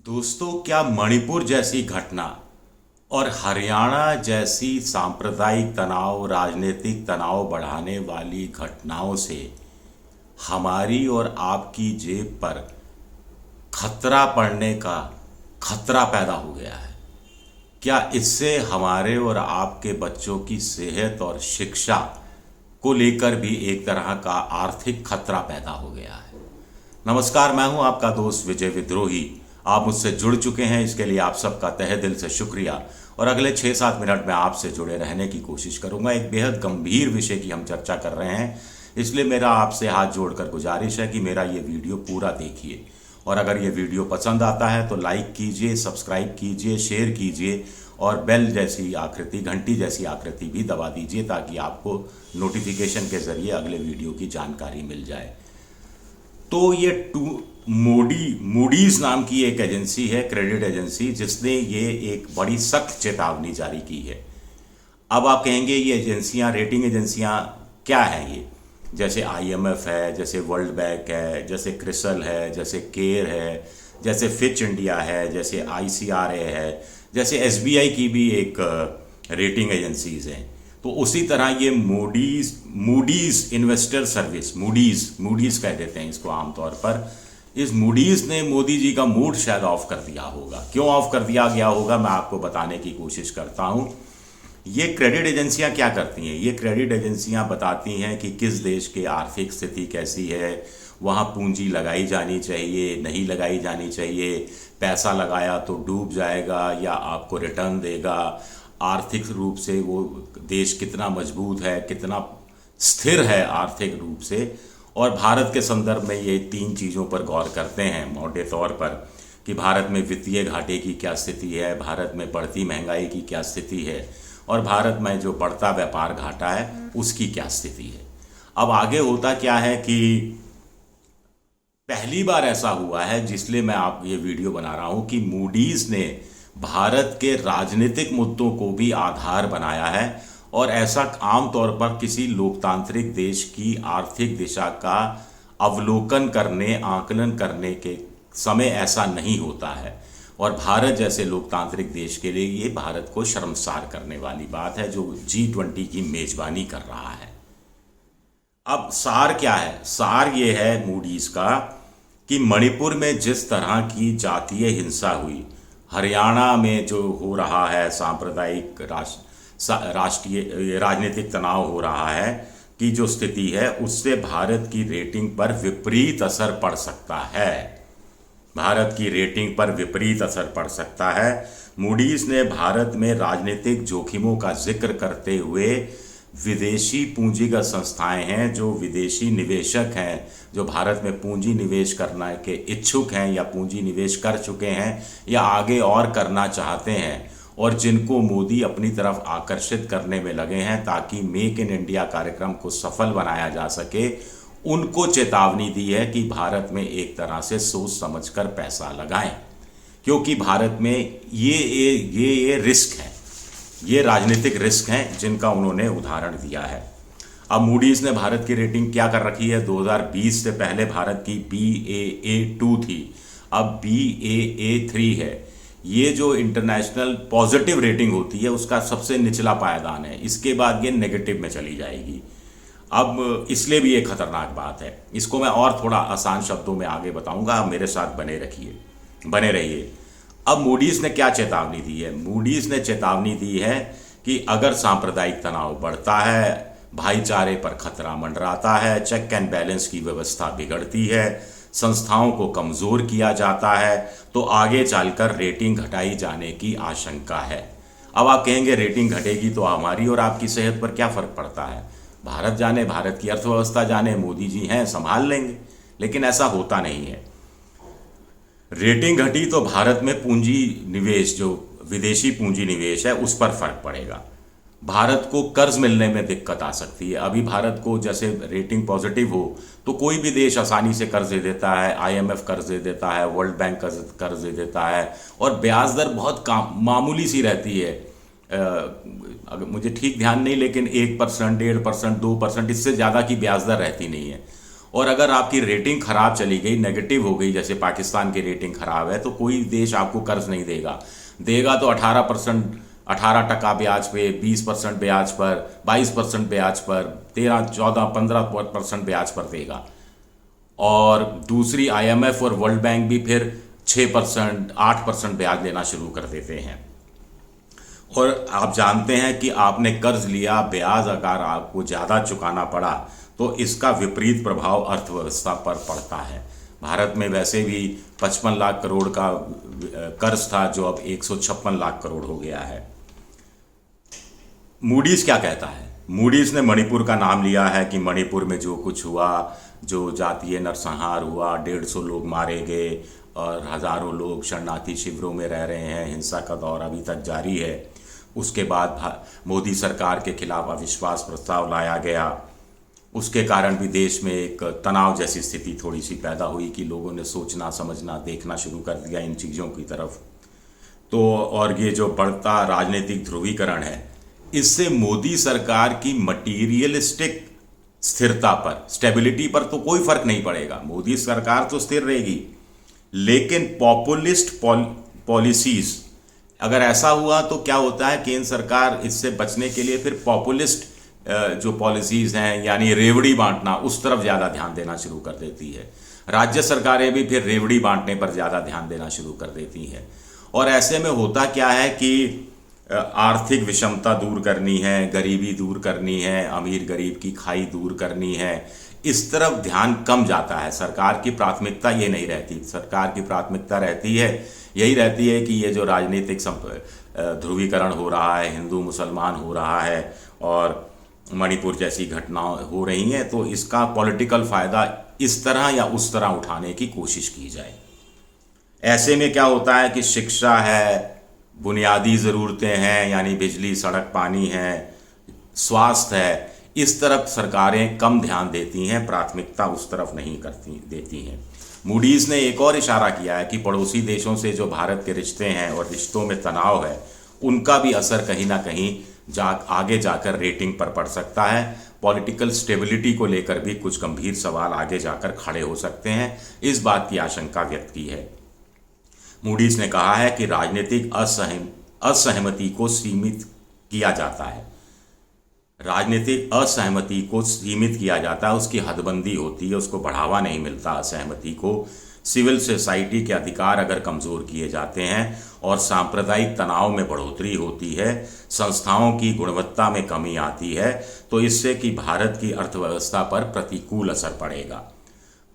दोस्तों, क्या मणिपुर जैसी घटना और हरियाणा जैसी सांप्रदायिक तनाव, राजनीतिक तनाव बढ़ाने वाली घटनाओं से हमारी और आपकी जेब पर खतरा पड़ने का खतरा पैदा हो गया है? क्या इससे हमारे और आपके बच्चों की सेहत और शिक्षा को लेकर भी एक तरह का आर्थिक खतरा पैदा हो गया है? नमस्कार, मैं हूं आपका दोस्त विजय विद्रोही। आप मुझसे जुड़ चुके हैं, इसके लिए आप सबका तहे दिल से शुक्रिया। और अगले 6-7 मिनट में आपसे जुड़े रहने की कोशिश करूंगा। एक बेहद गंभीर विषय की हम चर्चा कर रहे हैं, इसलिए मेरा आपसे हाथ जोड़कर गुजारिश है कि मेरा ये वीडियो पूरा देखिए। और अगर ये वीडियो पसंद आता है तो लाइक कीजिए, सब्सक्राइब कीजिए, शेयर कीजिए और बेल जैसी आकृति, घंटी जैसी आकृति भी दबा दीजिए ताकि आपको नोटिफिकेशन के जरिए अगले वीडियो की जानकारी मिल जाए। तो ये मूडीज नाम की एक एजेंसी है, क्रेडिट एजेंसी, जिसने ये एक बड़ी सख्त चेतावनी जारी की है। अब आप कहेंगे ये एजेंसियां, रेटिंग एजेंसियां क्या है ये? जैसे आईएमएफ है, जैसे वर्ल्ड बैंक है, जैसे क्रिसल है, जैसे केयर है, जैसे फिच इंडिया है, जैसे आईसीआरए है, जैसे एसबीआई की भी एक रेटिंग एजेंसीज हैं। तो उसी तरह ये मूडीज इन्वेस्टर सर्विस, मूडीज कह देते हैं इसको आमतौर पर। इस मूडीज ने मोदी जी का मूड शायद ऑफ कर दिया होगा। क्यों ऑफ कर दिया गया होगा, मैं आपको बताने की कोशिश करता हूं। ये क्रेडिट एजेंसियां क्या करती हैं? ये क्रेडिट एजेंसियां बताती हैं कि किस देश की आर्थिक स्थिति कैसी है, वहाँ पूंजी लगाई जानी चाहिए, नहीं लगाई जानी चाहिए, पैसा लगाया तो डूब जाएगा या आपको रिटर्न देगा, आर्थिक रूप से वो देश कितना मजबूत है, कितना स्थिर है आर्थिक रूप से। और भारत के संदर्भ में ये 3 चीज़ों पर गौर करते हैं मोटे तौर पर, कि भारत में वित्तीय घाटे की क्या स्थिति है, भारत में बढ़ती महंगाई की क्या स्थिति है, और भारत में जो बढ़ता व्यापार घाटा है उसकी क्या स्थिति है। अब आगे होता क्या है कि पहली बार ऐसा हुआ है, जिसलिए मैं आप ये वीडियो बना रहा हूँ, कि मूडीज ने भारत के राजनीतिक मुद्दों को भी आधार बनाया है। और ऐसा आमतौर पर किसी लोकतांत्रिक देश की आर्थिक दिशा का अवलोकन करने, आकलन करने के समय ऐसा नहीं होता है। और भारत जैसे लोकतांत्रिक देश के लिए ये भारत को शर्मसार करने वाली बात है, जो G20 की मेजबानी कर रहा है। अब सार क्या है? सार ये है मूडीज का कि मणिपुर में जिस तरह की जातीय हिंसा हुई, हरियाणा में जो हो रहा है सांप्रदायिक राष्ट्रीय राजनीतिक तनाव हो रहा है, कि जो स्थिति है उससे भारत की रेटिंग पर विपरीत असर पड़ सकता है। भारत की रेटिंग पर विपरीत असर पड़ सकता है। मूडीज ने भारत में राजनीतिक जोखिमों का जिक्र करते हुए विदेशी पूंजीगत संस्थाएं हैं, जो विदेशी निवेशक हैं, जो भारत में पूंजी निवेश करने के इच्छुक हैं या पूंजी निवेश कर चुके हैं या आगे और करना चाहते हैं, और जिनको मोदी अपनी तरफ आकर्षित करने में लगे हैं ताकि मेक इन इंडिया कार्यक्रम को सफल बनाया जा सके, उनको चेतावनी दी है कि भारत में एक तरह से सोच समझकर पैसा लगाएं, क्योंकि भारत में ये रिस्क है, ये राजनीतिक रिस्क हैं जिनका उन्होंने उदाहरण दिया है। अब मूडीज ने भारत की रेटिंग क्या कर रखी है? 2020 से पहले भारत की Baa2 थी, अब Baa3 है। ये जो इंटरनेशनल पॉजिटिव रेटिंग होती है उसका सबसे निचला पायदान है। इसके बाद ये नेगेटिव में चली जाएगी। अब इसलिए भी ये खतरनाक बात है। इसको मैं और थोड़ा आसान शब्दों में आगे बताऊंगा, आप मेरे साथ बने रहिए। अब मूडीज ने क्या चेतावनी दी है? मूडीज ने चेतावनी दी है कि अगर सांप्रदायिक तनाव बढ़ता है, भाईचारे पर खतरा मंडराता है, चेक एंड बैलेंस की व्यवस्था बिगड़ती है, संस्थाओं को कमज़ोर किया जाता है, तो आगे चलकर रेटिंग घटाई जाने की आशंका है। अब आप कहेंगे रेटिंग घटेगी तो हमारी और आपकी सेहत पर क्या फ़र्क पड़ता है? भारत जाने, भारत की अर्थव्यवस्था जाने, मोदी जी हैं, संभाल लेंगे। लेकिन ऐसा होता नहीं है। रेटिंग घटी तो भारत में पूंजी निवेश, जो विदेशी पूंजी निवेश है, उस पर फर्क पड़ेगा। भारत को कर्ज मिलने में दिक्कत आ सकती है। अभी भारत को जैसे रेटिंग पॉजिटिव हो तो कोई भी देश आसानी से कर्ज दे देता है, आईएमएफ कर्ज दे देता है, वर्ल्ड बैंक कर्ज दे देता है, और ब्याज दर बहुत मामूली सी रहती है। अगर मुझे ठीक ध्यान नहीं, लेकिन 1%, 1.5%, 2%, इससे ज़्यादा की ब्याज दर रहती नहीं है। और अगर आपकी रेटिंग खराब चली गई, नेगेटिव हो गई, जैसे पाकिस्तान की रेटिंग खराब है, तो कोई देश आपको कर्ज नहीं देगा। देगा तो 18% ब्याज पे, 20% ब्याज पर, 22% ब्याज पर, 13, 14, 15% ब्याज पर देगा। और दूसरी IMF और वर्ल्ड बैंक भी फिर 6%, 8% ब्याज लेना शुरू कर देते हैं। और आप जानते हैं कि आपने कर्ज लिया, ब्याज अगर आपको ज़्यादा चुकाना पड़ा तो इसका विपरीत प्रभाव अर्थव्यवस्था पर पड़ता है। भारत में वैसे भी 55 लाख करोड़ का कर्ज था, जो अब 156 लाख करोड़ हो गया है। मूडीज क्या कहता है? मूडीज ने मणिपुर का नाम लिया है कि मणिपुर में जो कुछ हुआ, जो जातीय नरसंहार हुआ, 150 लोग मारे गए और हज़ारों लोग शरणार्थी शिविरों में रह रहे हैं, हिंसा का दौर अभी तक जारी है। उसके बाद मोदी सरकार के खिलाफ अविश्वास प्रस्ताव लाया गया। उसके कारण भी देश में एक तनाव जैसी स्थिति थोड़ी सी पैदा हुई कि लोगों ने सोचना, समझना, देखना शुरू कर दिया इन चीज़ों की तरफ। तो और ये जो बढ़ता राजनीतिक ध्रुवीकरण है, इससे मोदी सरकार की मटीरियलिस्टिक स्थिरता पर, स्टेबिलिटी पर तो कोई फर्क नहीं पड़ेगा। मोदी सरकार तो स्थिर रहेगी, लेकिन पॉपुलिस्ट पॉलिसीज, अगर ऐसा हुआ तो क्या होता है, केंद्र सरकार इससे बचने के लिए फिर पॉपुलिस्ट जो पॉलिसीज हैं, यानी रेवड़ी बांटना, उस तरफ ज़्यादा ध्यान देना शुरू कर देती है। राज्य सरकारें भी फिर रेवड़ी बांटने पर ज़्यादा ध्यान देना शुरू कर देती हैं। और ऐसे में होता क्या है कि आर्थिक विषमता दूर करनी है, गरीबी दूर करनी है, अमीर गरीब की खाई दूर करनी है, इस तरफ ध्यान कम जाता है। सरकार की प्राथमिकता ये नहीं रहती। सरकार की प्राथमिकता यही रहती है कि ये जो राजनीतिक ध्रुवीकरण हो रहा है, हिंदू मुसलमान हो रहा है और मणिपुर जैसी घटनाएं हो रही हैं, तो इसका पॉलिटिकल फ़ायदा इस तरह या उस तरह उठाने की कोशिश की जाए। ऐसे में क्या होता है कि शिक्षा है, बुनियादी ज़रूरतें हैं, यानी बिजली, सड़क, पानी है, स्वास्थ्य है, इस तरफ सरकारें कम ध्यान देती हैं, प्राथमिकता उस तरफ नहीं देती हैं। मूडीज़ ने एक और इशारा किया है कि पड़ोसी देशों से जो भारत के रिश्ते हैं और रिश्तों में तनाव है, उनका भी असर कहीं ना कहीं आगे जाकर रेटिंग पर पड़ सकता है। पॉलिटिकल स्टेबिलिटी को लेकर भी कुछ गंभीर सवाल आगे जाकर खड़े हो सकते हैं, इस बात की आशंका व्यक्त की है। मूडीज़ ने कहा है कि राजनीतिक असहमति को सीमित किया जाता है। राजनीतिक असहमति को सीमित किया जाता है, उसकी हदबंदी होती है, उसको बढ़ावा नहीं मिलता असहमति को। सिविल सोसाइटी के अधिकार अगर कमज़ोर किए जाते हैं और सांप्रदायिक तनाव में बढ़ोतरी होती है, संस्थाओं की गुणवत्ता में कमी आती है, तो इससे कि भारत की अर्थव्यवस्था पर प्रतिकूल असर पड़ेगा।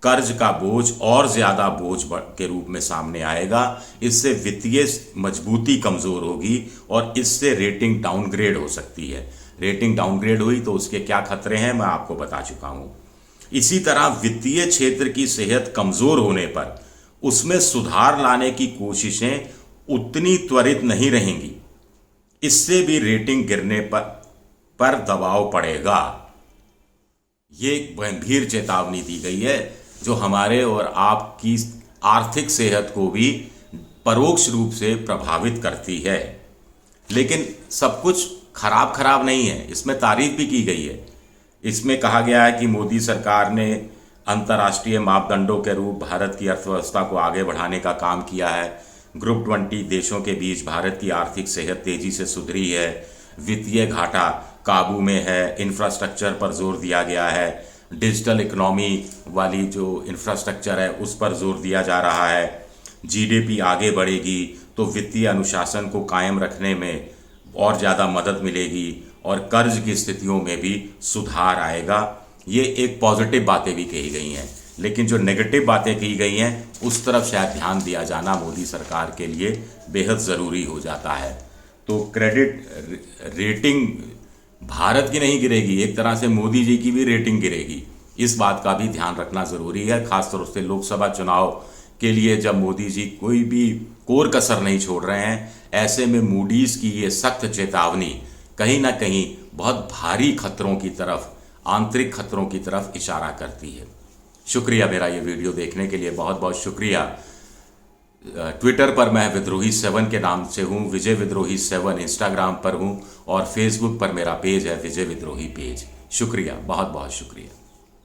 कर्ज का बोझ और ज़्यादा बोझ के रूप में सामने आएगा। इससे वित्तीय मजबूती कमज़ोर होगी और इससे रेटिंग डाउनग्रेड हो सकती है। रेटिंग डाउनग्रेड हुई तो उसके क्या खतरे हैं, मैं आपको बता चुका हूँ। इसी तरह वित्तीय क्षेत्र की सेहत कमज़ोर होने पर उसमें सुधार लाने की कोशिशें उतनी त्वरित नहीं रहेंगी। इससे भी रेटिंग गिरने पर दबाव पड़ेगा। ये एक गंभीर चेतावनी दी गई है, जो हमारे और आपकी आर्थिक सेहत को भी परोक्ष रूप से प्रभावित करती है। लेकिन सब कुछ खराब नहीं है, इसमें तारीफ भी की गई है। इसमें कहा गया है कि मोदी सरकार ने अंतर्राष्ट्रीय मापदंडों के रूप भारत की अर्थव्यवस्था को आगे बढ़ाने का काम किया है। ग्रुप 20 देशों के बीच भारत की आर्थिक सेहत तेजी से सुधरी है, वित्तीय घाटा काबू में है, इंफ्रास्ट्रक्चर पर जोर दिया गया है, डिजिटल इकोनॉमी वाली जो इंफ्रास्ट्रक्चर है उस पर जोर दिया जा रहा है, जीडीपी आगे बढ़ेगी तो वित्तीय अनुशासन को कायम रखने में और ज़्यादा मदद मिलेगी और कर्ज की स्थितियों में भी सुधार आएगा। ये एक पॉजिटिव बातें भी कही गई हैं, लेकिन जो नेगेटिव बातें की गई हैं उस तरफ शायद ध्यान दिया जाना मोदी सरकार के लिए बेहद ज़रूरी हो जाता है। तो क्रेडिट रेटिंग भारत की नहीं गिरेगी, एक तरह से मोदी जी की भी रेटिंग गिरेगी। इस बात का भी ध्यान रखना ज़रूरी है, खासतौर से लोकसभा चुनाव के लिए जब मोदी जी कोई भी कोर कसर नहीं छोड़ रहे हैं। ऐसे में मूडीज़ की ये सख्त चेतावनी कहीं ना कहीं बहुत भारी खतरों की तरफ, आंतरिक खतरों की तरफ इशारा करती है। शुक्रिया, मेरा ये वीडियो देखने के लिए बहुत बहुत शुक्रिया। ट्विटर पर मैं विद्रोही 7 के नाम से हूँ, विजय विद्रोही 7। इंस्टाग्राम पर हूँ और फेसबुक पर मेरा पेज है विजय विद्रोही पेज। शुक्रिया, बहुत बहुत शुक्रिया।